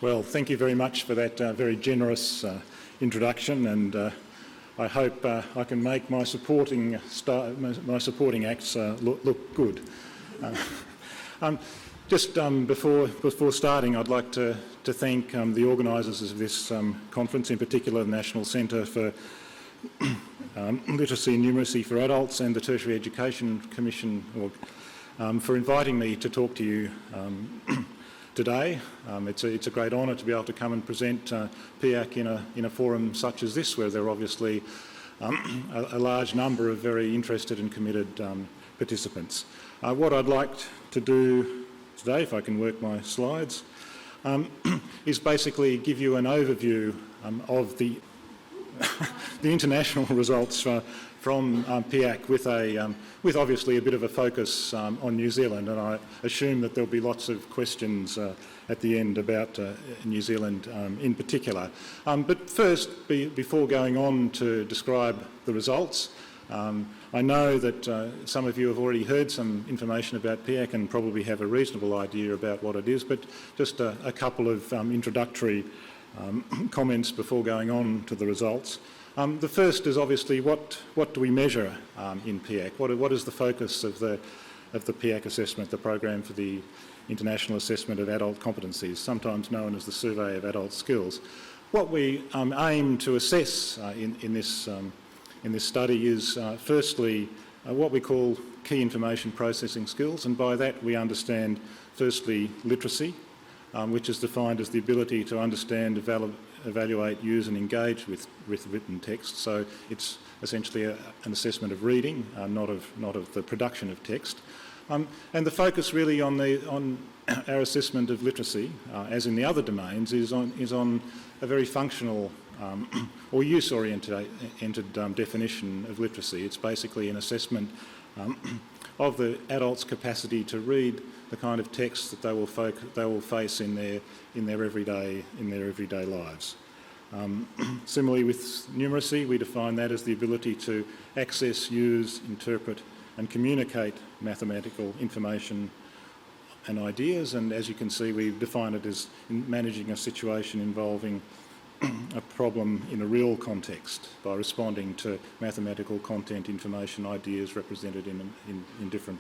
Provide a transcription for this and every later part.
Well, thank you very much for that very generous introduction, and I hope I can make my supporting acts look good. Just before starting, I'd like to thank the organisers of this conference, in particular the National Centre for Literacy and Numeracy for Adults and the Tertiary Education Commission for inviting me to talk to you today. It's a great honour to be able to come and present PIAAC in a forum such as this, where there are obviously a large number of very interested and committed participants. What I'd like to do today, if I can work my slides, is basically give you an overview of the the international results from PIAAC with obviously a bit of a focus on New Zealand, and I assume that there'll be lots of questions at the end about New Zealand in particular. But first, before going on to describe the results, I know that some of you have already heard some information about PIAAC and probably have a reasonable idea about what it is, but just a couple of introductory comments before going on to the results. The first is obviously what do we measure in PIAAC? What is the focus of the PIAAC assessment, the program for the International Assessment of Adult Competencies, sometimes known as the Survey of Adult Skills? What we aim to assess in this study is firstly what we call key information processing skills, and by that we understand firstly literacy, which is defined as the ability to understand, evaluate, use and engage with written text. So it's essentially an assessment of reading, not of the production of text. And the focus really on our assessment of literacy, as in the other domains, is on a very functional or use-oriented definition of literacy. It's basically an assessment of the adult's capacity to read the kind of text that they will face in their everyday lives. Similarly, with numeracy, we define that as the ability to access, use, interpret, and communicate mathematical information and ideas. And as you can see, we define it as managing a situation involving a problem in a real context by responding to mathematical content, information, ideas represented in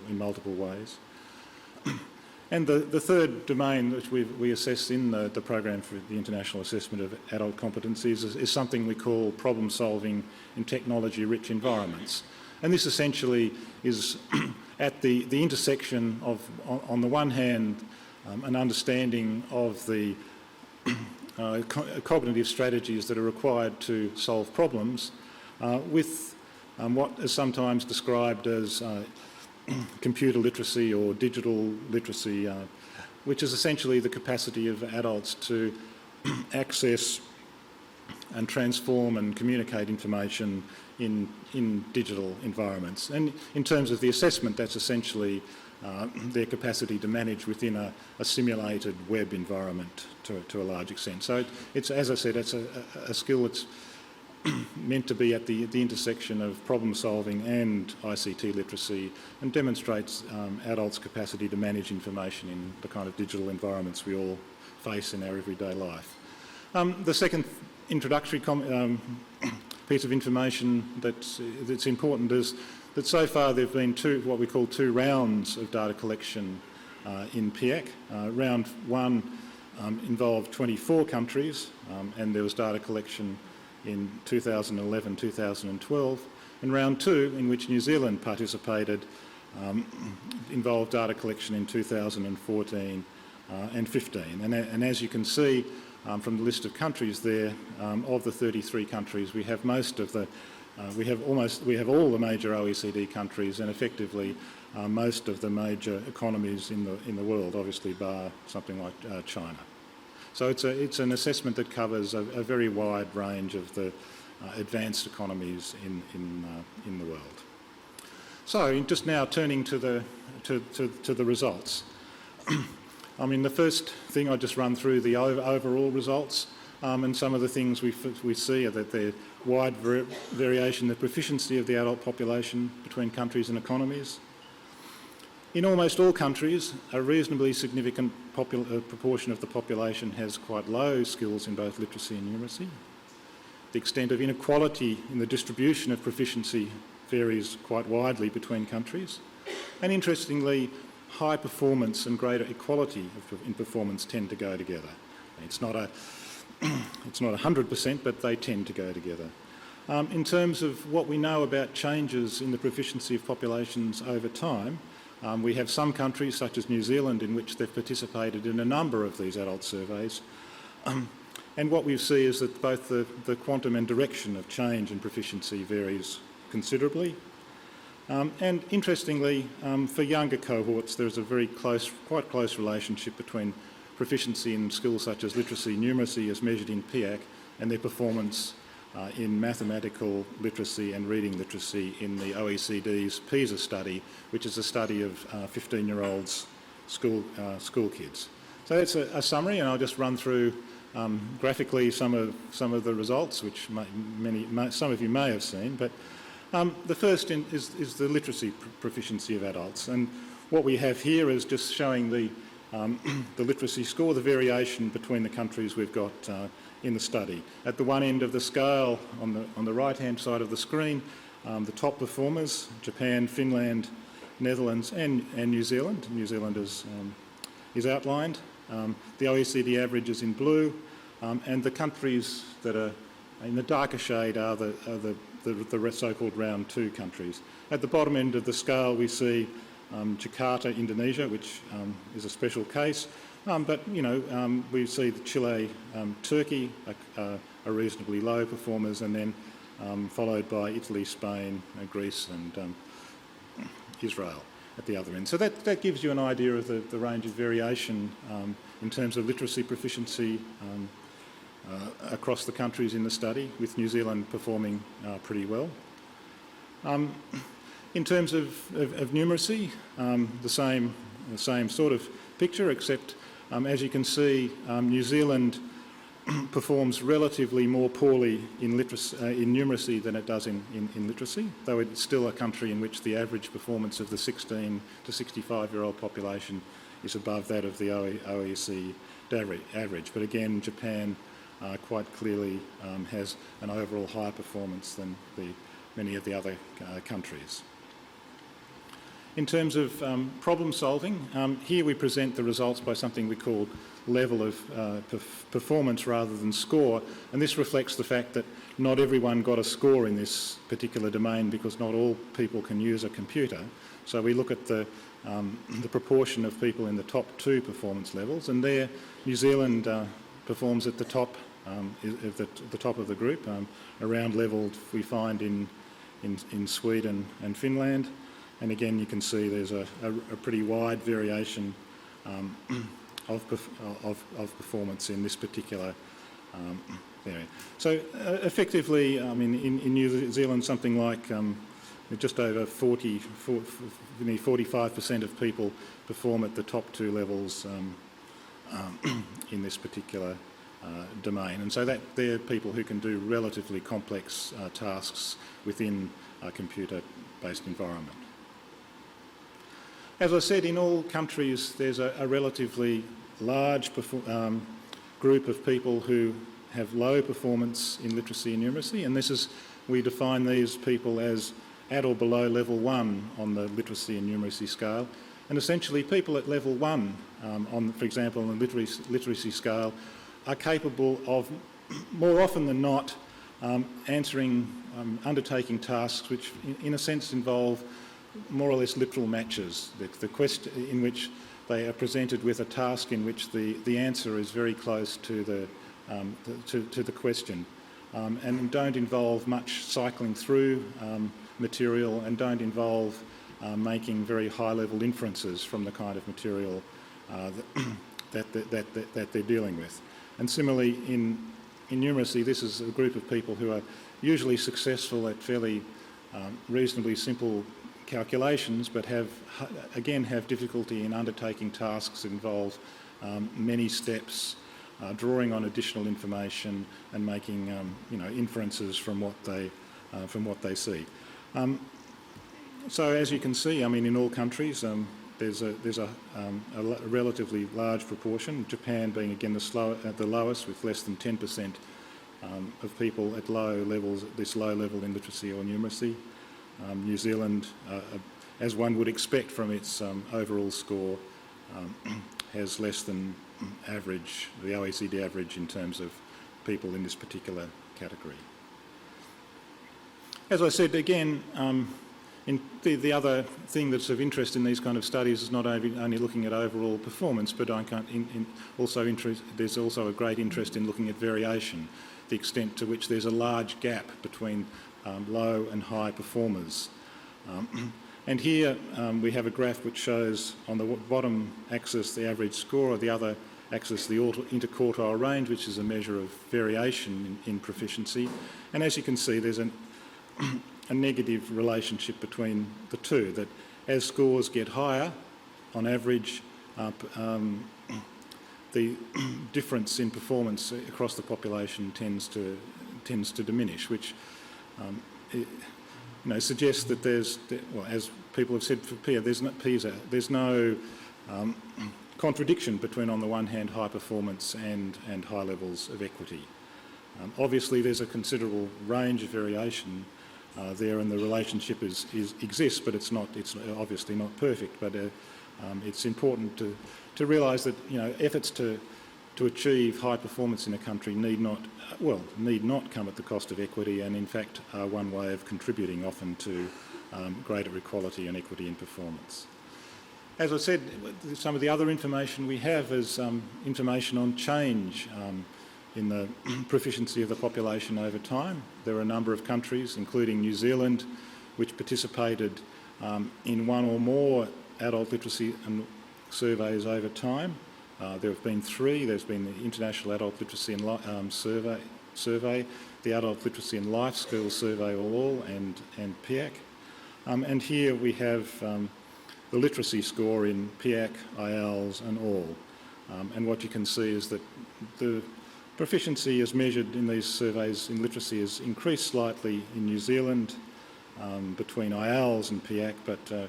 multiple ways. And the third domain which we assess in the program for the International Assessment of Adult Competencies is something we call problem solving in technology-rich environments. And this essentially is at the intersection of, on the one hand, an understanding of the cognitive strategies that are required to solve problems with what is sometimes described as computer literacy or digital literacy, which is essentially the capacity of adults to access and transform and communicate information in digital environments. And in terms of the assessment, that's essentially their capacity to manage within a simulated web environment to a large extent. So it's, as I said, it's a skill that's meant to be at the intersection of problem solving and ICT literacy, and demonstrates adults' capacity to manage information in the kind of digital environments we all face in our everyday life. The second introductory piece of information that's important is that so far there have been what we call two rounds of data collection in PIAAC. Round one involved 24 countries, and there was data collection in 2011, 2012, and round two, in which New Zealand participated, involved data collection in 2014 and 15. And as you can see from the list of countries there, of the 33 countries, we have most of the we have all the major OECD countries, and effectively most of the major economies in the world, obviously bar something like China. So it's an assessment that covers a very wide range of the advanced economies in the world. So just now turning to the results. I mean, the first thing, I'll just run through the overall results, and some of the things we see are that there's wide variation in the proficiency of the adult population between countries and economies. In almost all countries, a reasonably significant proportion of the population has quite low skills in both literacy and numeracy. The extent of inequality in the distribution of proficiency varies quite widely between countries. And interestingly, high performance and greater equality in performance tend to go together. It's not 100%, but they tend to go together. In terms of what we know about changes in the proficiency of populations over time, we have some countries, such as New Zealand, in which they've participated in a number of these adult surveys. And what we see is that both the quantum and direction of change in proficiency varies considerably. And interestingly, for younger cohorts, there's a quite close relationship between proficiency in skills such as literacy, numeracy as measured in PIAAC, and their performance in mathematical literacy and reading literacy in the OECD's PISA study, which is a study of 15-year-olds school kids. So that's a summary, and I'll just run through graphically some of the results, which some of you may have seen. But the first is the literacy proficiency of adults, and what we have here is just showing the literacy score, the variation between the countries we've got in the study. At the one end of the scale, on the right-hand side of the screen, the top performers: Japan, Finland, Netherlands, and New Zealand. New Zealand is outlined. The OECD average is in blue, and the countries that are in the darker shade are the so-called round two countries. At the bottom end of the scale, we see Jakarta, Indonesia, which is a special case, but we see the Chile, Turkey are reasonably low performers, and then followed by Italy, Spain, Greece, and Israel at the other end. So that gives you an idea of the range of variation in terms of literacy proficiency across the countries in the study, with New Zealand performing pretty well. In terms of numeracy, the same sort of picture, except as you can see, New Zealand performs relatively more poorly in numeracy than it does in literacy, though it's still a country in which the average performance of the 16 to 65-year-old population is above that of the OECD average. But again, Japan quite clearly has an overall higher performance than many of the other countries. In terms of problem solving, here we present the results by something we call level of performance rather than score, and this reflects the fact that not everyone got a score in this particular domain because not all people can use a computer. So we look at the proportion of people in the top two performance levels, and there New Zealand performs at the top of the group, around level we find in Sweden and Finland. And again, you can see there's a pretty wide variation of performance in this particular area. So effectively, I mean, in New Zealand, something like just over 45% of people perform at the top two levels in this particular domain. And so they're people who can do relatively complex tasks within a computer-based environment. As I said, in all countries there's a relatively large group of people who have low performance in literacy and numeracy, and we define these people as at or below level 1 on the literacy and numeracy scale. And essentially people at level 1, for example, on the literacy scale, are capable of, more often than not, undertaking tasks which in a sense involve more or less literal matches, the question in which they are presented with a task in which the answer is very close to the question, and don't involve much cycling through material, and don't involve making very high-level inferences from the kind of material that they're dealing with. And similarly, in numeracy, this is a group of people who are usually successful at fairly reasonably simple calculations, but have difficulty in undertaking tasks that involve many steps, drawing on additional information, and making inferences from what they see. So as you can see, I mean, in all countries, there's a relatively large proportion, Japan being again the lowest with less than 10% of people at low levels, at this low level in literacy or numeracy. New Zealand, as one would expect from its overall score, has less than average, the OECD average in terms of people in this particular category. As I said again, the other thing that's of interest in these kind of studies is not only looking at overall performance, but there's also a great interest in looking at variation, the extent to which there's a large gap between low and high performers. And here we have a graph which shows on the bottom axis the average score, or the other axis the interquartile range, which is a measure of variation in proficiency. And as you can see, there's a negative relationship between the two, that as scores get higher, on average, the difference in performance across the population tends to diminish, which suggests that as people have said for PISA, there's no contradiction between, on the one hand, high performance and high levels of equity. Obviously, there's a considerable range of variation there, and the relationship exists, but it's obviously not perfect. But it's important to realise that efforts to achieve high performance in a country need not come at the cost of equity, and in fact are one way of contributing often to greater equality and equity in performance. As I said, some of the other information we have is information on change in the proficiency of the population over time. There are a number of countries, including New Zealand, which participated in one or more adult literacy and surveys over time. There have been three. There's been the International Adult Literacy and Survey, the Adult Literacy and Life Skills Survey, Earle, and PIAAC. And here we have the literacy score in PIAAC, IELTS and Earle. And what you can see is that the proficiency as measured in these surveys in literacy has increased slightly in New Zealand between IELTS and PIAAC, but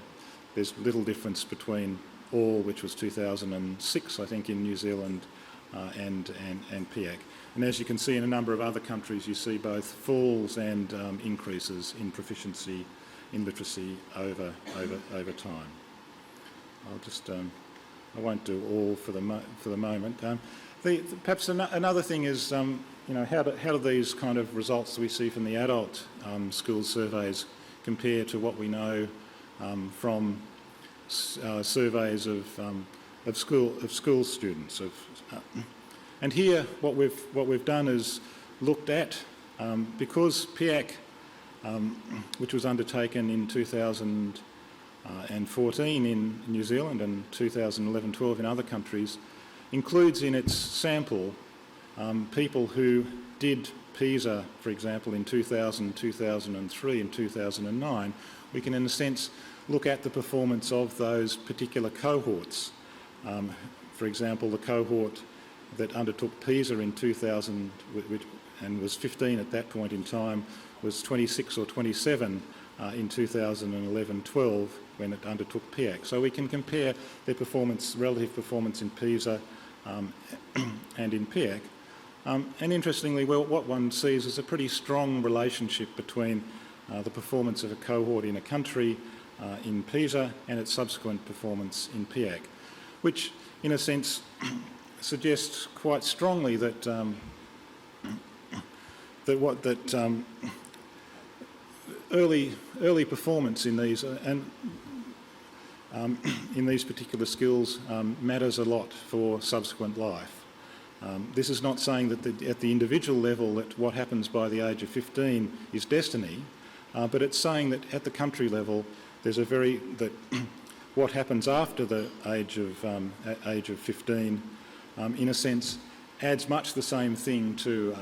there's little difference between Earle, which was 2006, I think, in New Zealand, and PIAAC. And as you can see in a number of other countries, you see both falls and increases in proficiency in literacy over time. I won't do all for the moment. Perhaps another thing is, how do these kind of results that we see from the adult school surveys compare to what we know from surveys of school students? And here, what we've done is looked at, because PIAAC, which was undertaken in 2014 in New Zealand and 2011-12 in other countries, includes in its sample people who did PISA, for example, in 2000, 2003 and 2009. We can, in a sense, look at the performance of those particular cohorts. For example, the cohort that undertook PISA in 2000 and was 15 at that point in time was 26 or 27 in 2011-12 when it undertook PIAAC. So we can compare their performance, relative performance in PISA and in PIAAC. And interestingly, what one sees is a pretty strong relationship between the performance of a cohort in a country in PISA and its subsequent performance in PIAAC, which in a sense suggests quite strongly that early performance in these in these particular skills matters a lot for subsequent life. This is not saying that at the individual level that what happens by the age of 15 is destiny, but it's saying that at the country level there's that what happens after the age of 15, in a sense, adds much the same thing to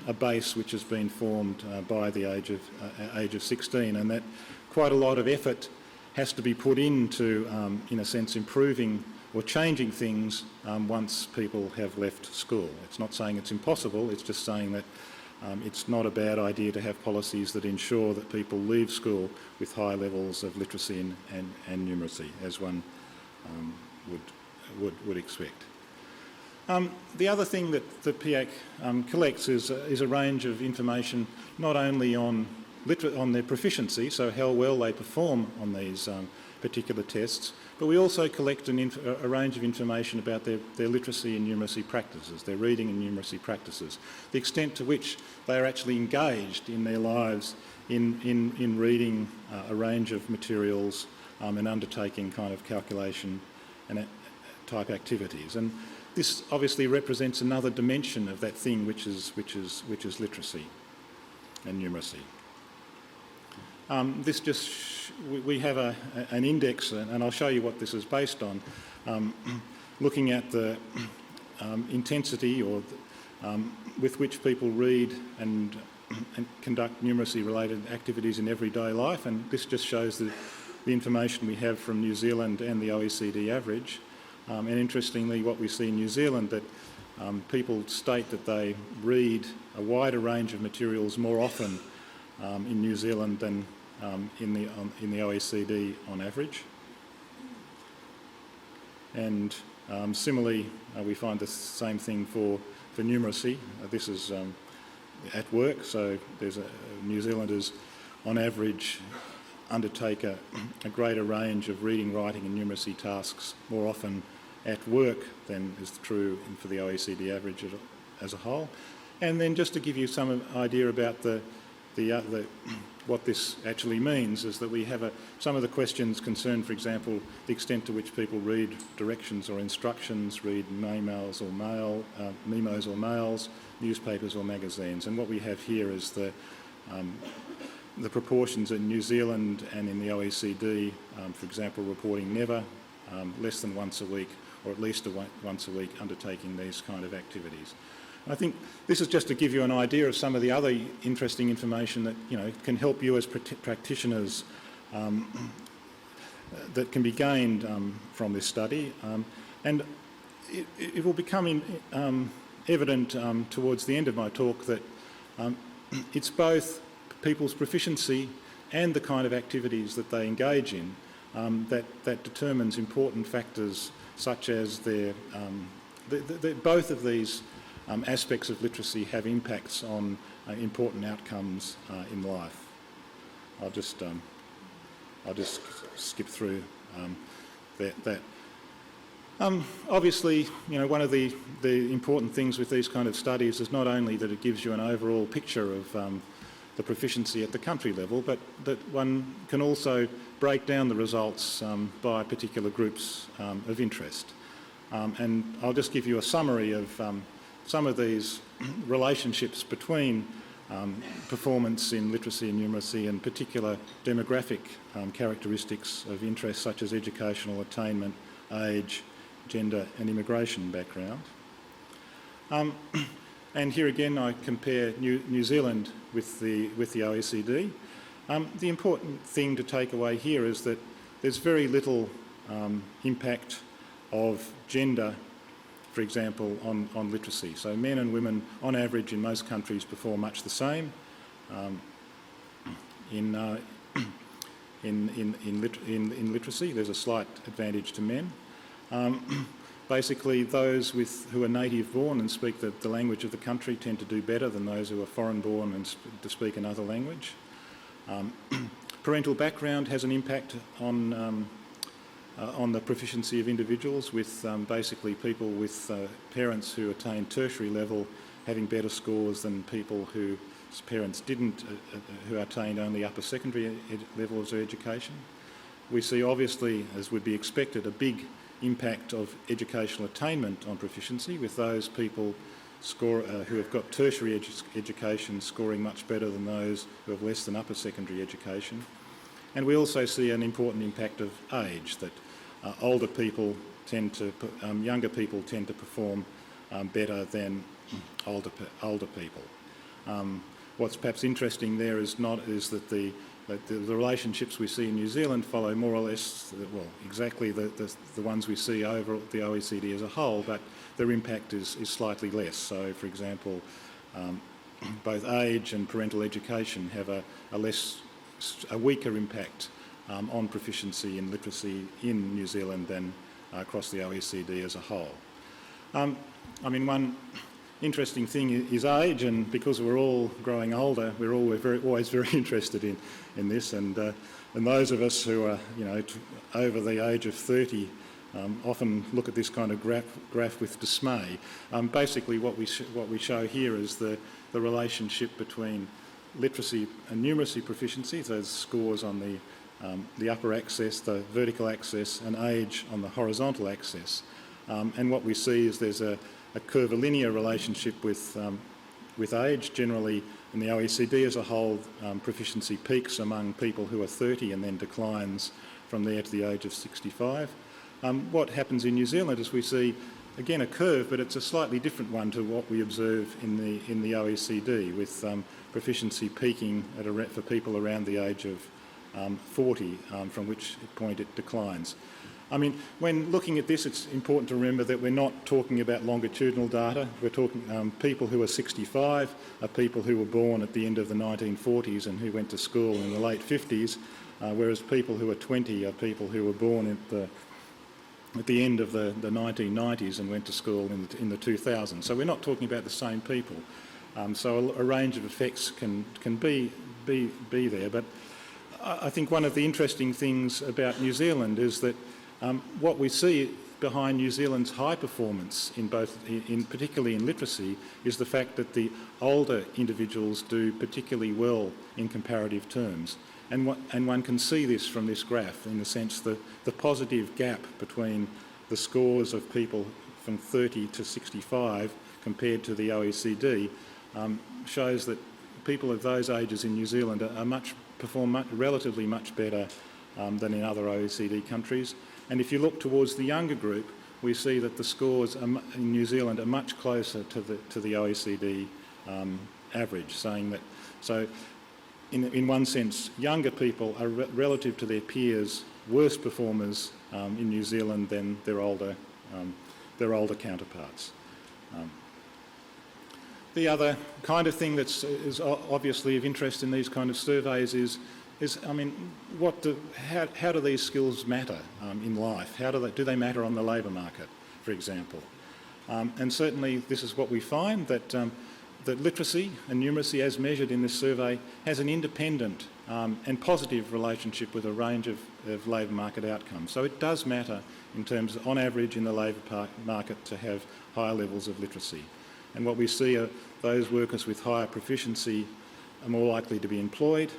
a base which has been formed by the age of 16, and that quite a lot of effort has to be put into, in a sense, improving or changing things once people have left school. It's not saying it's impossible, it's just saying that it's not a bad idea to have policies that ensure that people leave school with high levels of literacy and numeracy, as one would expect. The other thing that the PIAAC collects is a range of information not only on their proficiency, so how well they perform on these particular tests, but we also collect a range of information about their literacy and numeracy practices, their reading and numeracy practices, the extent to which they are actually engaged in their lives in reading a range of materials and undertaking kind of calculation and type activities. And this obviously represents another dimension of that thing which is literacy and numeracy. We have an index, and I'll show you what this is based on, looking at the intensity or with which people read and conduct numeracy-related activities in everyday life, and this just shows the information we have from New Zealand and the OECD average. And interestingly, what we see in New Zealand, that people state that they read a wider range of materials more often in New Zealand than in the OECD on average. And similarly, we find the same thing for numeracy. This is at work, so New Zealanders on average undertake a greater range of reading, writing and numeracy tasks more often at work than is true for the OECD average as a whole. And then just to give you some idea about what this actually means, is that we have some of the questions concern, for example, the extent to which people read directions or instructions, read memos or mails, newspapers or magazines. And what we have here is the proportions in New Zealand and in the OECD, for example, reporting never, less than once a week, or at least once a week undertaking these kind of activities. I think this is just to give you an idea of some of the other interesting information that can help you as practitioners that can be gained from this study, and it will become evident towards the end of my talk that it's both people's proficiency and the kind of activities that they engage in that determines important factors such as both of these aspects of literacy have impacts on important outcomes in life. I'll just skip through that. Obviously, one of the important things with these kind of studies is not only that it gives you an overall picture of the proficiency at the country level, but that one can also break down the results by particular groups of interest. And I'll just give you a summary of some of these relationships between performance in literacy and numeracy and particular demographic characteristics of interest such as educational attainment, age, gender and immigration background. And here again I compare New Zealand with the OECD. The important thing to take away here is that there's very little impact of gender, for example, on literacy. So men and women, on average, in most countries perform much the same. In literacy, there's a slight advantage to men. Basically, those who are native born and speak the language of the country tend to do better than those who are foreign born and to speak another language. Parental background has an impact on the proficiency of individuals, with basically people with parents who attain tertiary level having better scores than people whose parents didn't, who attained only upper secondary levels of education. We see, obviously, as would be expected, a big impact of educational attainment on proficiency, with those people who have got tertiary education scoring much better than those who have less than upper secondary education. And we also see an important impact of age, that younger people tend to perform better than older people. What's perhaps interesting there is that the relationships we see in New Zealand follow more or less, exactly the ones we see over the OECD as a whole, but their impact is slightly less. So, for example, both age and parental education have a weaker impact on proficiency in literacy in New Zealand than across the OECD as a whole. I mean, one interesting thing is age, and because we're all growing older, we're always very interested in this, and those of us who are, over the age of 30 often look at this kind of graph with dismay. Basically, what we show here is the relationship between literacy and numeracy proficiency, those scores on the upper axis, the vertical axis, and age on the horizontal axis. And what we see is there's a curvilinear relationship with age. Generally, in the OECD as a whole, proficiency peaks among people who are 30 and then declines from there to the age of 65. What happens in New Zealand is we see, again, a curve, but it's a slightly different one to what we observe in the OECD, with proficiency peaking for people around the age of 40, from which point it declines. I mean, when looking at this, it's important to remember that we're not talking about longitudinal data. We're talking people who are 65 are people who were born at the end of the 1940s and who went to school in the late 50s, whereas people who are 20 are people who were born at the end of the 1990s and went to school in the 2000s. So we're not talking about the same people. So a range of effects can be there. But I think one of the interesting things about New Zealand is that what we see behind New Zealand's high performance particularly in literacy, is the fact that the older individuals do particularly well in comparative terms. And one can see this from this graph, in the sense that the positive gap between the scores of people from 30 to 65 compared to the OECD shows that people of those ages in New Zealand perform relatively much better than in other OECD countries. And if you look towards the younger group, we see that the scores in New Zealand are much closer to the OECD average, saying that, so in one sense, younger people are relative to their peers worse performers in New Zealand than their older counterparts. The other kind of thing is obviously of interest in these kind of surveys is I mean, how do these skills matter in life? Do they matter on the labour market, for example? And certainly this is what we find, that literacy and numeracy, as measured in this survey, has an independent and positive relationship with a range of labour market outcomes. So it does matter in terms, on average, in the labour market to have higher levels of literacy. And what we see are those workers with higher proficiency are more likely to be employed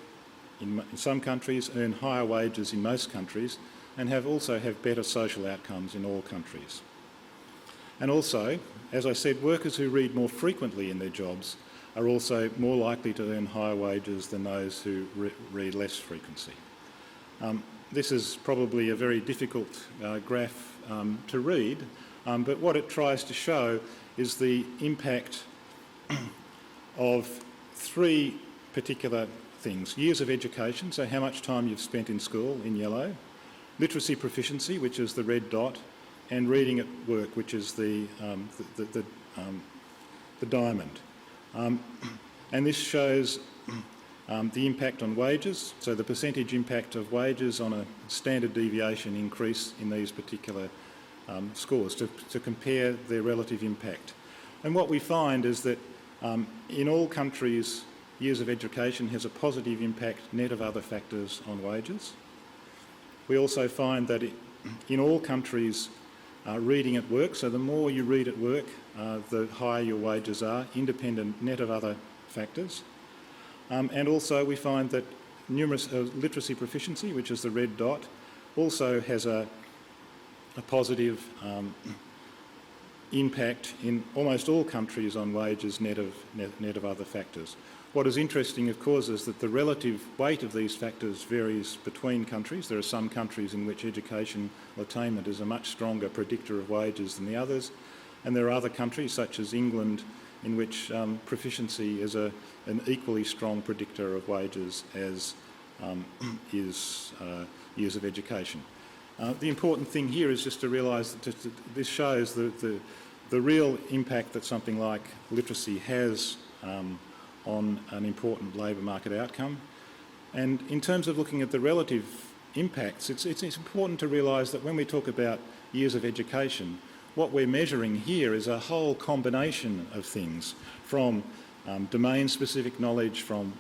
in some countries, earn higher wages in most countries, and also have better social outcomes in all countries. And also, as I said, workers who read more frequently in their jobs are also more likely to earn higher wages than those who read less frequency. This is probably a very difficult graph to read, but what it tries to show is the impact of three particular things: years of education, so how much time you've spent in school, in yellow; literacy proficiency, which is the red dot; and reading at work, which is the diamond. And this shows the impact on wages, so the percentage impact of wages on a standard deviation increase in these particular scores to compare their relative impact. And what we find is that in all countries, years of education has a positive impact net of other factors on wages. We also find that in all countries, reading at work, so the more you read at work, the higher your wages are, independent net of other factors. And also we find that literacy proficiency, which is the red dot, also has a positive impact in almost all countries on wages net of other factors. What is interesting, of course, is that the relative weight of these factors varies between countries. There are some countries in which education attainment is a much stronger predictor of wages than the others, and there are other countries, such as England, in which proficiency is an equally strong predictor of wages as is years of education. The important thing here is just to realise that this shows the real impact that something like literacy has on an important labour market outcome. And in terms of looking at the relative impacts, it's important to realise that when we talk about years of education, what we're measuring here is a whole combination of things, from domain-specific knowledge, from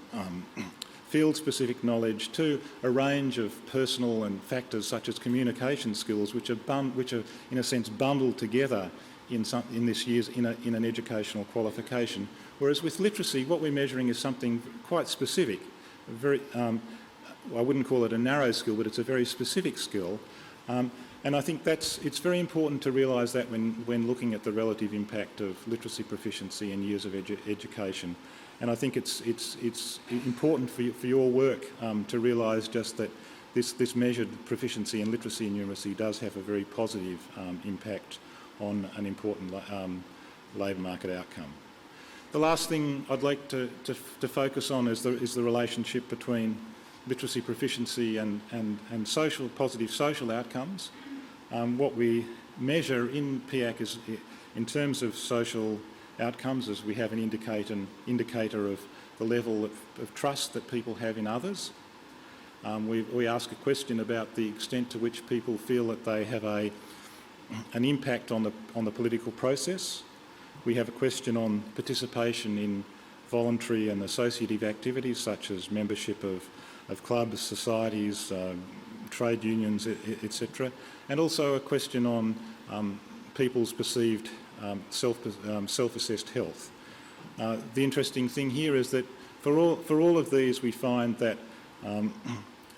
field-specific knowledge, to a range of personal and factors such as communication skills, which are in a sense bundled together in this year's in an educational qualification. Whereas with literacy, what we're measuring is something quite specific. Very, I wouldn't call it a narrow skill, but it's a very specific skill. And I think it's very important to realise that when looking at the relative impact of literacy proficiency in years of education. And I think it's important for your work to realise just that this measured proficiency in literacy and numeracy does have a very positive impact on an important labour market outcome. The last thing I'd like to focus on is the relationship between literacy proficiency and positive social outcomes. What we measure in PIAAC is, in terms of social outcomes, as we have an indicator of the level of trust that people have in others. We ask a question about the extent to which people feel that they have an impact on the political process. We have a question on participation in voluntary and associative activities such as membership of clubs, societies, trade unions, etc. And also a question on people's perceived self-assessed health. The interesting thing here is that for all of these we find that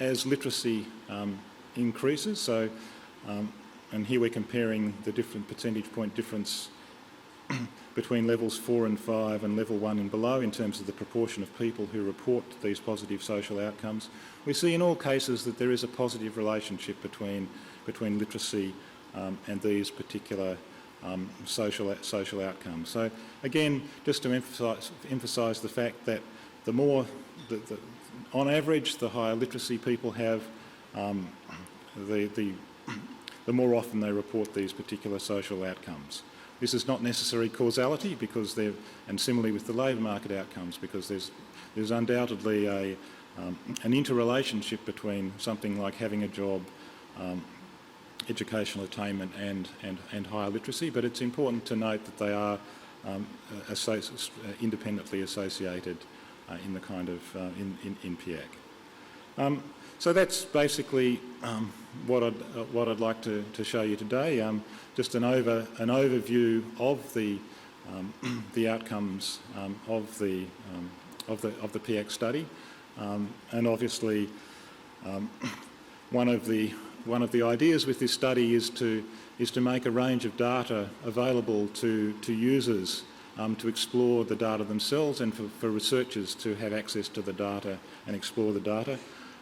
as literacy increases, so and here we're comparing the different percentage point difference between levels 4 and 5 and level 1 and below in terms of the proportion of people who report these positive social outcomes. We see in all cases that there is a positive relationship between literacy and these particular social outcomes. So again, just to emphasise the fact that the more, on average, the higher literacy people have, the more often they report these particular social outcomes. This is not necessary causality, because and similarly with the labour market outcomes, because there's undoubtedly an interrelationship between something like having a job, educational attainment and higher literacy, but it's important to note that they are independently associated in the kind of in PIAAC. So that's basically what I'd like to show you today. Just an overview of the outcomes of the PIAAC study, and obviously one of the ideas with this study is to make a range of data available to users to explore the data themselves, and for researchers to have access to the data and explore the data.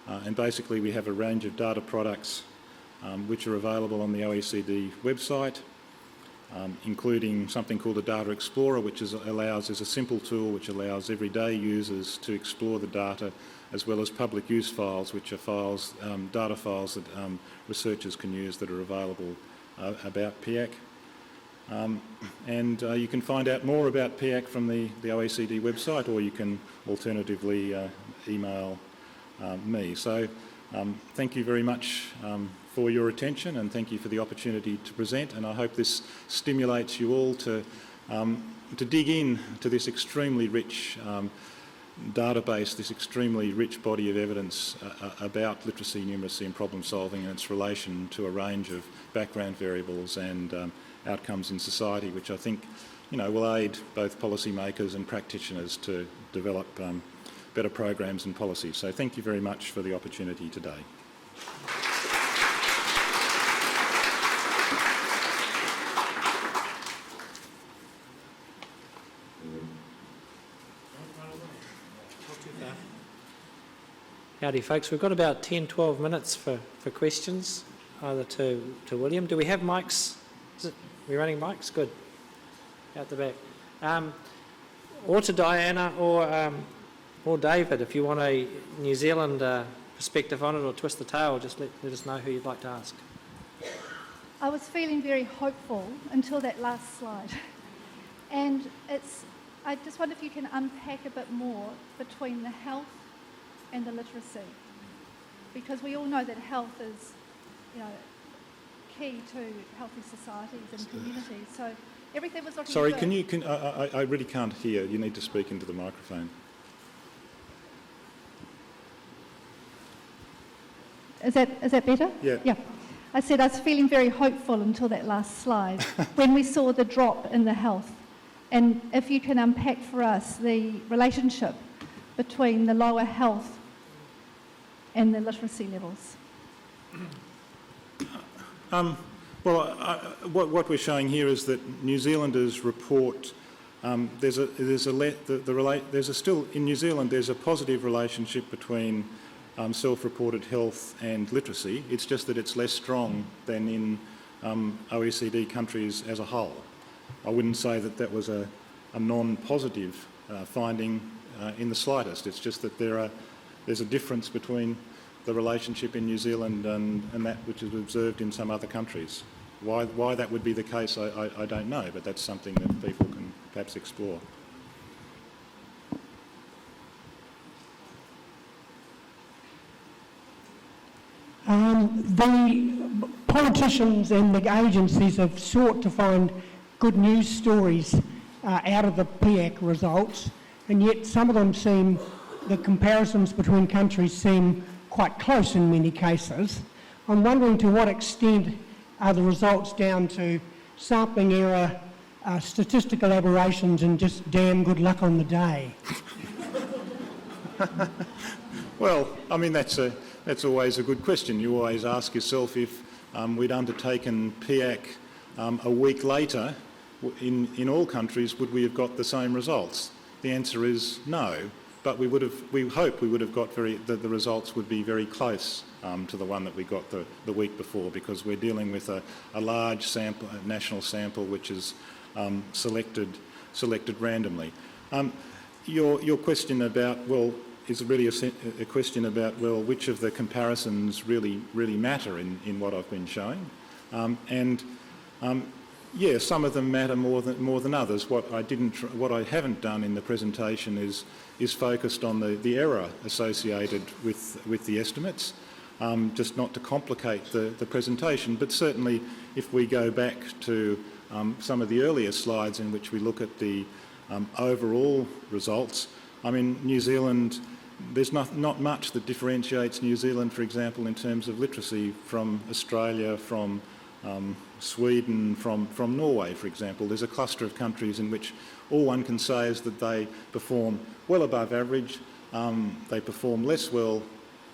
And basically we have a range of data products which are available on the OECD website, including something called a Data Explorer, which is a simple tool which allows everyday users to explore the data, as well as public use files, which are data files that researchers can use that are available about PIAAC. And you can find out more about PIAAC from the OECD website, or you can alternatively email me. So thank you very much for your attention, and thank you for the opportunity to present, and I hope this stimulates you all to dig in to this extremely rich database, this extremely rich body of evidence about literacy, numeracy and problem solving, and its relation to a range of background variables and outcomes in society, which I think will aid both policymakers and practitioners to develop better programs and policies. So thank you very much for the opportunity today. Howdy folks, we've got about 10-12 minutes for questions, either to William. Do we have mics? Are we running mics? Good. Out the back. Or to Diana or David, if you want a New Zealand perspective on it, or twist the tail, just let us know who you'd like to ask. I was feeling very hopeful until that last slide. And I just wonder if you can unpack a bit more between the health and the literacy, because we all know that health is, key to healthy societies and communities. So everything was looking Sorry, good. I really can't hear. You need to speak into the microphone. Is that better? Yeah. Yeah. I said I was feeling very hopeful until that last slide, when we saw the drop in the health. And if you can unpack for us the relationship between the lower health and the literacy levels. What we're showing here is that New Zealanders report in New Zealand there's a positive relationship between self-reported health and literacy. It's just that it's less strong than in OECD countries as a whole. I wouldn't say that was a non-positive finding in the slightest. It's just that there's a difference between the relationship in New Zealand and that which is observed in some other countries. Why that would be the case, I don't know, but that's something that people can perhaps explore. The politicians and the agencies have sought to find good news stories out of the PIAAC results, and yet some of them the comparisons between countries seem quite close in many cases. I'm wondering to what extent are the results down to sampling error, statistical aberrations, and just damn good luck on the day? Well, I mean, that's always a good question. You always ask yourself if we'd undertaken PIAAC a week later in all countries, would we have got the same results? The answer is no, but we hope we would have got the results would be very close to the one that we got the week before, because we're dealing with a large sample, a national sample, which is selected randomly. Your question about, is really a question about, which of the comparisons really matter in what I've been showing, yeah, some of them matter more than others. What I haven't done in the presentation is focused on the error associated with the estimates, just not to complicate the presentation. But certainly, if we go back to some of the earlier slides in which we look at the overall results, I mean, New Zealand, there's not much that differentiates New Zealand, for example, in terms of literacy from Australia, from Sweden, from Norway, for example. There's a cluster of countries in which all one can say is that they perform well above average. They perform less well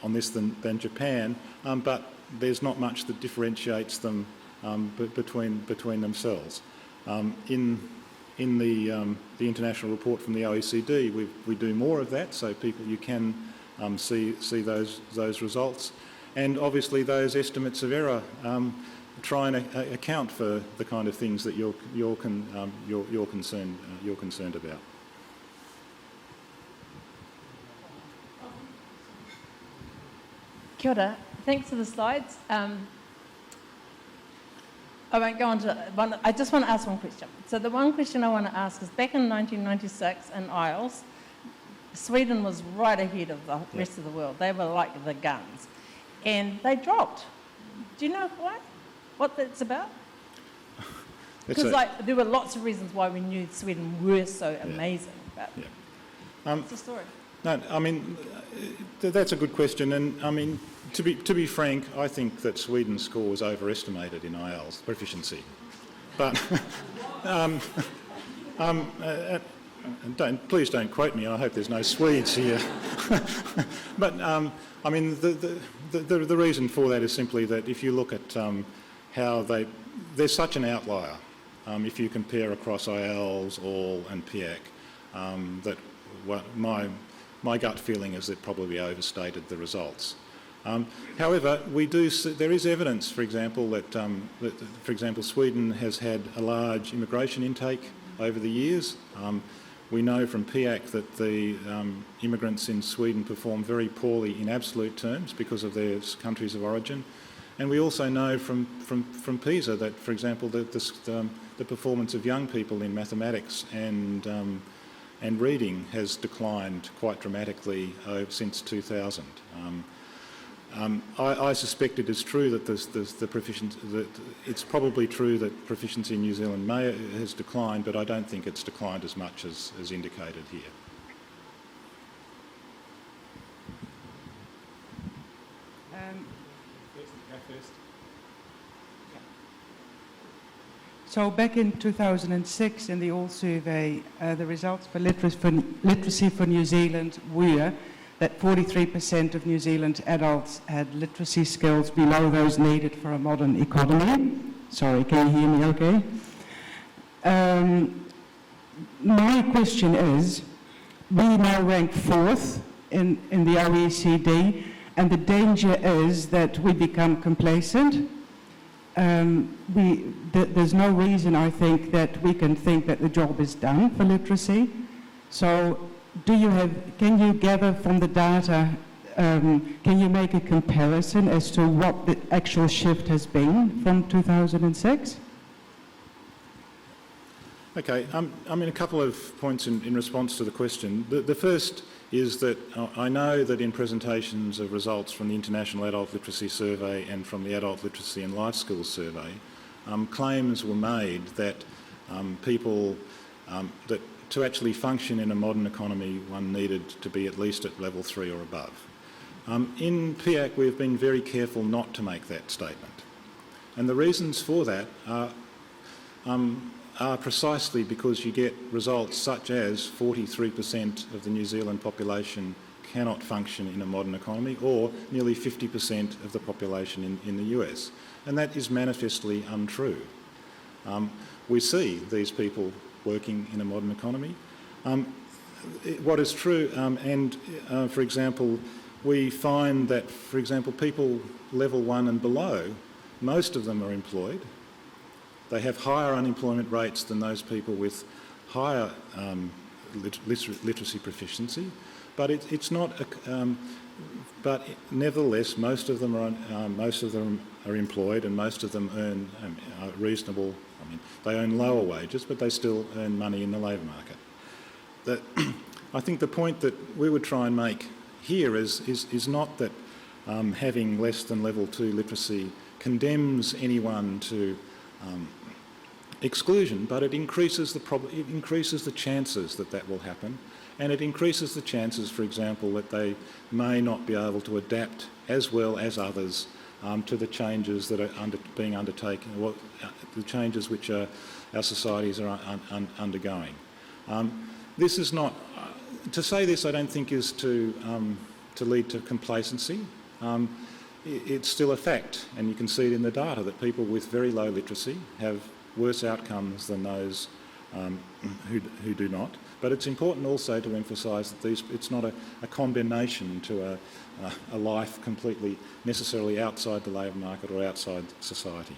on this than Japan, but there's not much that differentiates them between themselves. In the international report from the OECD, we do more of that, so you can see those results, and obviously those estimates of error try and account for the kind of things that you're concerned about. Kia ora. Thanks for the slides. I won't go on to one. I just want to ask one question. So the one question I want to ask is, back in 1996 in IELTS, Sweden was right ahead of the rest of the world. They were like the guns. And they dropped. Do you know why? What that's about? Because there were lots of reasons why we knew Sweden were so amazing. But what's the story? No, I mean, that's a good question, and I mean, to be frank, I think that Sweden's score was overestimated in IELTS proficiency, but please don't quote me. I hope there's no Swedes here. But I mean, the reason for that is simply that if you look at how there's such an outlier if you compare across IELTS, Earle and PIAAC, that my gut feeling is that probably overstated the results. However, there is evidence, for example, that Sweden has had a large immigration intake over the years. We know from PIAAC that the immigrants in Sweden perform very poorly in absolute terms because of their countries of origin. And we also know from PISA that, for example, the performance of young people in mathematics and and reading has declined quite dramatically since 2000. I suspect it is true that it's probably true that proficiency in New Zealand has declined, but I don't think it's declined as much as indicated here. So back in 2006 in the Earle survey, the results for literacy for New Zealand were that 43% of New Zealand adults had literacy skills below those needed for a modern economy. Sorry, can you hear me okay? My question is, we now rank 4th in the OECD, and the danger is that we become complacent. There's no reason, I think, that we can think that the job is done for literacy. So can you gather from the data, can you make a comparison as to what the actual shift has been from 2006? Okay, I mean a couple of points in response to the question. The first is that I know that in presentations of results from the International Adult Literacy Survey and from the Adult Literacy and Life Skills Survey, claims were made that that to actually function in a modern economy, one needed to be at least at level 3 or above. In PIAAC, we've been very careful not to make that statement. And the reasons for that are precisely because you get results such as 43% of the New Zealand population cannot function in a modern economy, or nearly 50% of the population in the US. And that is manifestly untrue. We see these people working in a modern economy. What is true, for example, we find that, for example, people level 1 and below, most of them are employed. They have higher unemployment rates than those people with higher literacy proficiency, but it's not. But nevertheless, most of them are employed, and most of them earn reasonable. I mean, they earn lower wages, but they still earn money in the labour market. I think the point that we would try and make here is not that having less than level 2 literacy condemns anyone to exclusion, but it increases the chances that will happen, and it increases the chances, for example, that they may not be able to adapt as well as others to the changes that are being undertaken, or the changes which our societies are undergoing. This is not to say this. I don't think is to lead to complacency. It's still a fact, and you can see it in the data, that people with very low literacy have worse outcomes than those who do not. But it's important also to emphasise that it's not a condemnation to a life completely necessarily outside the labour market or outside society.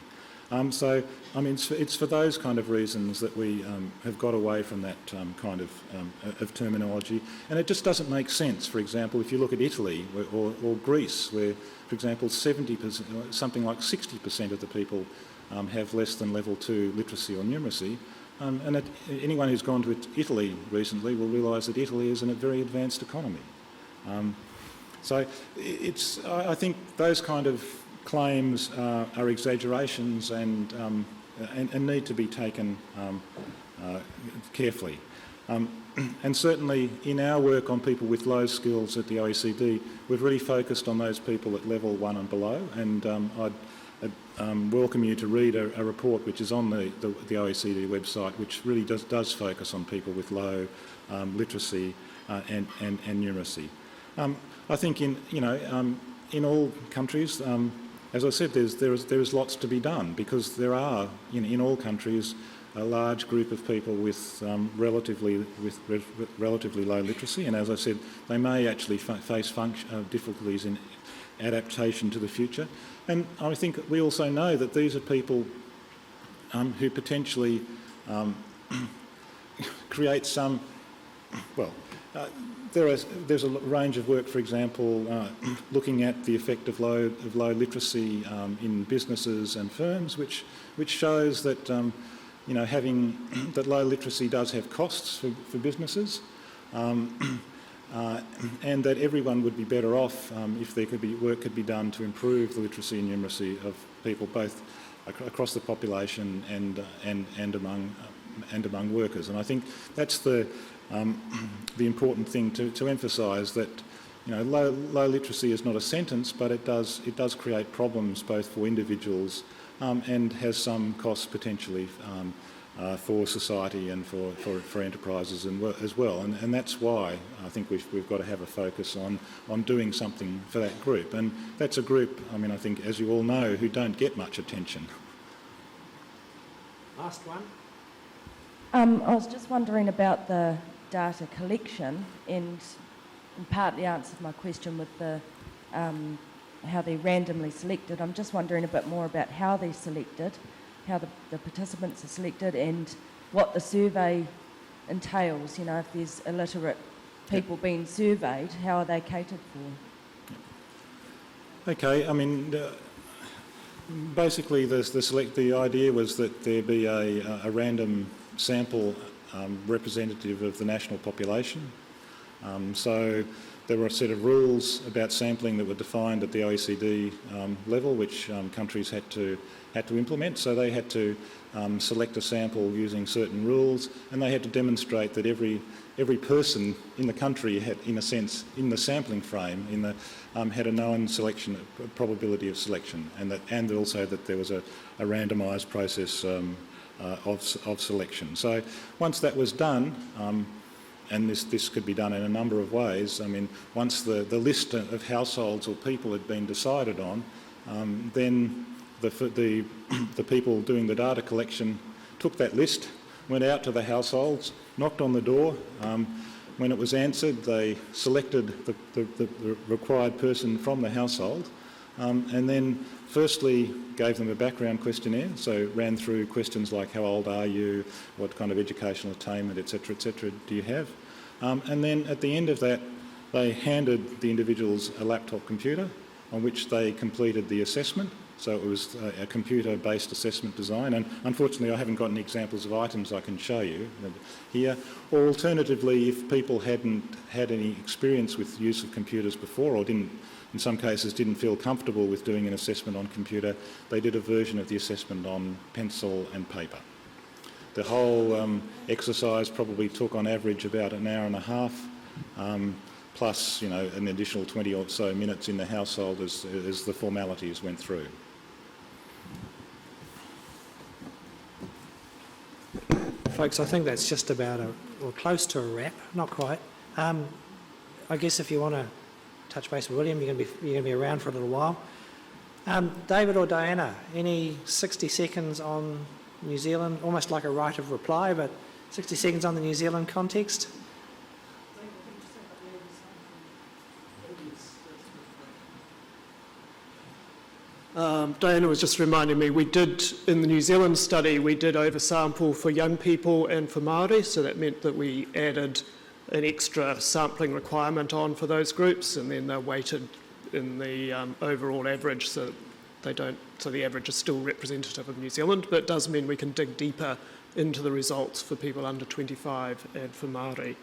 So, I mean, it's for those kind of reasons that we have got away from that kind of terminology. And it just doesn't make sense. For example, if you look at Italy or Greece, where, for example, 70%, something like 60% of the people have less than level 2 literacy or numeracy. And anyone who's gone to Italy recently will realise that Italy is in a very advanced economy. So I think those kind of claims are exaggerations and need to be taken carefully. And certainly in our work on people with low skills at the OECD, we've really focused on those people at level 1 and below, and I'd welcome you to read a report which is on the OECD website, which really does focus on people with low literacy and numeracy. I think in all countries, as I said, there is lots to be done, because there are in all countries a large group of people with relatively low literacy, and as I said, they may actually face difficulties in adaptation to the future. And I think we also know that these are people who potentially create some. Well, there's a range of work, for example, looking at the effect of low literacy in businesses and firms, which shows that having that low literacy does have costs for businesses, and that everyone would be better off if work could be done to improve the literacy and numeracy of people both across the population and among workers. And I think that's the important thing to emphasise, that low literacy is not a sentence, but it does create problems both for individuals and has some costs potentially for society and for enterprises as well. And that's why I think we've got to have a focus on doing something for that group. And that's a group, I mean, I think, as you all know, who don't get much attention. Last one. I was just wondering about the data collection, and you partly answered my question with the how they're randomly selected. I'm just wondering a bit more about how they're selected, how the participants are selected, and what the survey entails. If there's illiterate people being surveyed, how are they catered for? Okay, I mean, basically the idea was that there be a random sample representative of the national population. So there were a set of rules about sampling that were defined at the OECD level, which countries had to implement. So they had to select a sample using certain rules, and they had to demonstrate that every person in the country had, in a sense, in the sampling frame, had a known probability of selection, and also that there was a randomised process of selection. So once that was done, and this could be done in a number of ways. I mean, once the list of households or people had been decided on, then the people doing the data collection took that list, went out to the households, knocked on the door. When it was answered, they selected the required person from the household, and then firstly gave them a background questionnaire, so ran through questions like how old are you, what kind of educational attainment, etc., do you have? And then at the end of that, they handed the individuals a laptop computer on which they completed the assessment. So it was a computer-based assessment design, and unfortunately I haven't got any examples of items I can show you here. Or alternatively, if people hadn't had any experience with the use of computers before, or in some cases didn't feel comfortable with doing an assessment on computer, they did a version of the assessment on pencil and paper. The whole exercise probably took on average about an hour and a half, plus an additional 20 or so minutes in the household as the formalities went through. Folks, I think that's just about or close to a wrap, not quite. I guess if you want to touch base with William, you're going to be around for a little while. David or Diana, any 60 seconds on New Zealand, almost like a right of reply, but 60 seconds on the New Zealand context? Diana was just reminding me, we did, in the New Zealand study, we did oversample for young people and for Māori, so that meant that we added an extra sampling requirement on for those groups, and then they're weighted in the overall average, so the average is still representative of New Zealand, but it does mean we can dig deeper into the results for people under 25 and for Māori.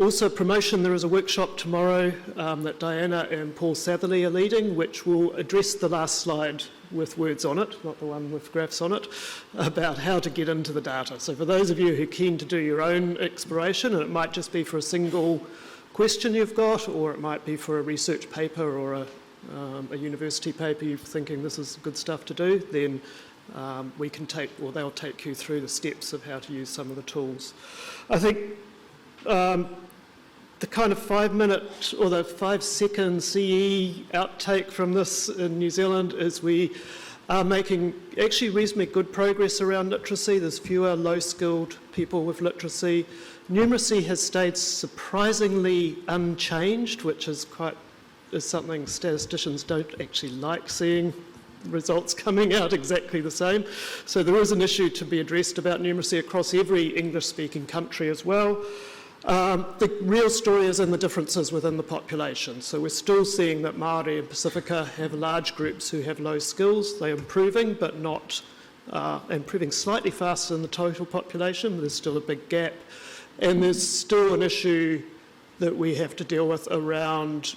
Also, promotion, there is a workshop tomorrow that Diana and Paul Satherley are leading, which will address the last slide with words on it, not the one with graphs on it, about how to get into the data. So for those of you who are keen to do your own exploration, and it might just be for a single question you've got, or it might be for a research paper or a university paper you're thinking this is good stuff to do, then we can they'll take you through the steps of how to use some of the tools. I think the kind of 5-minute or the 5-second CE outtake from this in New Zealand is we are making actually reasonably good progress around literacy. There's fewer low-skilled people with literacy. Numeracy has stayed surprisingly unchanged, which is something statisticians don't actually like seeing results coming out exactly the same. So there is an issue to be addressed about numeracy across every English-speaking country as well. The real story is in the differences within the population. So we're still seeing that Māori and Pacifica have large groups who have low skills. They're improving, but not and improving slightly faster than the total population, but there's still a big gap. And there's still an issue that we have to deal with around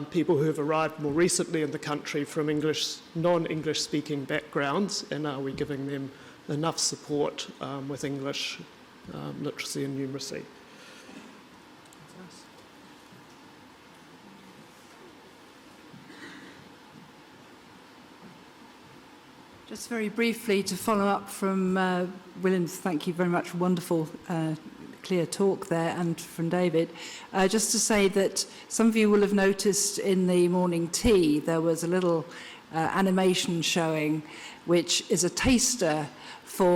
people who have arrived more recently in the country from non-English speaking backgrounds, and are we giving them enough support with English literacy and numeracy? Just very briefly to follow up from William's, thank you very much, wonderful clear talk there, and from David. Just to say that some of you will have noticed in the morning tea there was a little animation showing, which is a taster for